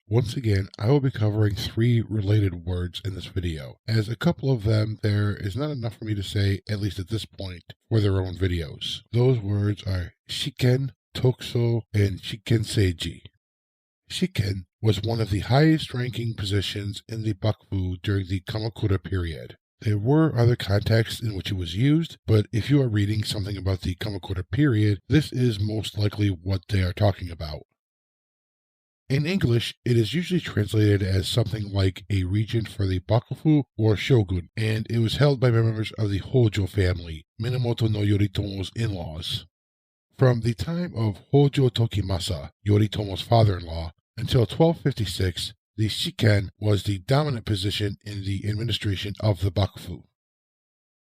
Once again, I will be covering 3 related words in this video, as a couple of them there is not enough for me to say, at least at this point, for their own videos. Those words are Shikken, Tokusō, and Shikken Seiji. Shikken was one of the highest ranking positions in the Bakufu during the Kamakura period. There were other contexts in which it was used, but if you are reading something about the Kamakura period, this is most likely what they are talking about. In English, it is usually translated as something like a regent for the Bakufu or shogun, and it was held by members of the Hojo family, Minamoto no Yoritomo's in-laws. From the time of Hojo Tokimasa, Yoritomo's father-in-law, until 1256, the Shikken was the dominant position in the administration of the Bakufu.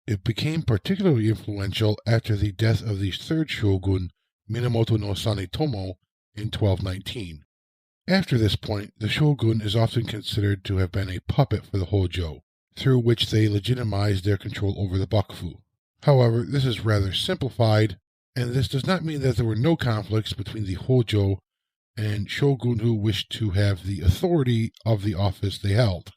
It became particularly influential after the death of the third shogun, Minamoto no Sanetomo, in 1219. After this point, the shogun is often considered to have been a puppet for the Hojo, through which they legitimized their control over the Bakufu. However, this is rather simplified, and this does not mean that there were no conflicts between the Hojo and shogun who wished to have the authority of the office they held.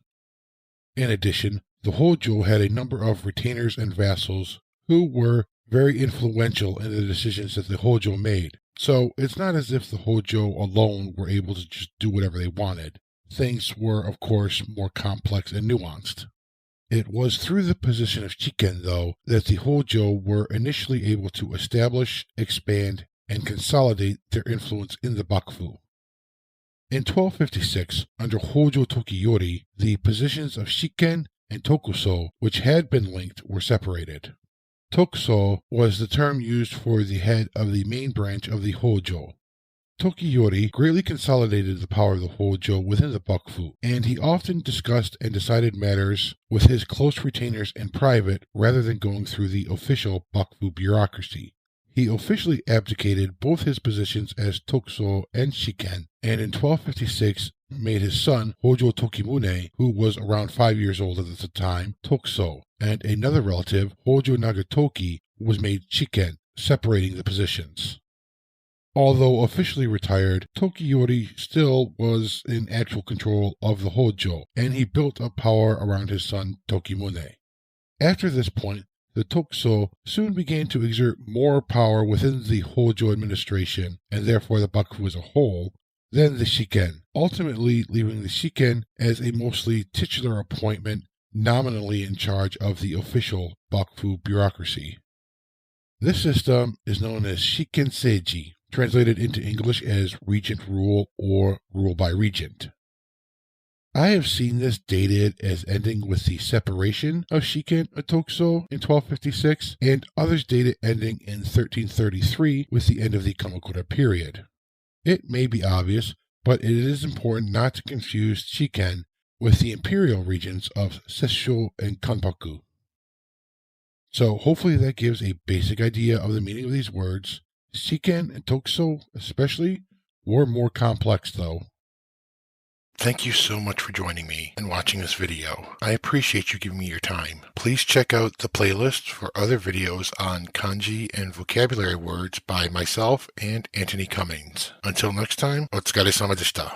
In addition, the Hojo had a number of retainers and vassals who were very influential in the decisions that the Hojo made. So it's not as if the Hojo alone were able to just do whatever they wanted. Things were, of course, more complex and nuanced. It was through the position of Shikken, though, that the Hojo were initially able to establish, expand, and consolidate their influence in the Bakufu. In 1256, under Hojo Tokiyori, the positions of Shikken and Tokusō, which had been linked, were separated. Tokusō was the term used for the head of the main branch of the Hojo. Tokiyori greatly consolidated the power of the Hojo within the Bakufu, and he often discussed and decided matters with his close retainers in private rather than going through the official Bakufu bureaucracy. He officially abdicated both his positions as Tokusō and Shikken, and in 1256 made his son Hojo Tokimune, who was around 5 years old at the time, Tokusō, and another relative, Hojo Nagatoki, was made Shikken, separating the positions. Although officially retired, Tokiyori still was in actual control of the Hojo, and he built up power around his son Tokimune. After this point, the Tokusō soon began to exert more power within the Hojo administration, and therefore the Bakufu as a whole, than the Shikken, ultimately leaving the Shikken as a mostly titular appointment nominally in charge of the official Bakufu bureaucracy. This system is known as Shikken Seiji, translated into English as regent rule or rule by regent. I have seen this dated as ending with the separation of Shikken and Tokusō in 1256, and others date it ending in 1333 with the end of the Kamakura period. It may be obvious, but it is important not to confuse Shikken with the imperial regions of Sessho and Kanbaku. So hopefully that gives a basic idea of the meaning of these words. Shikken and Tokusō especially were more complex though. Thank you so much for joining me and watching this video. I appreciate you giving me your time. Please check out the playlist for other videos on kanji and vocabulary words by myself and Anthony Cummings. Until next time, otsukaresama deshita.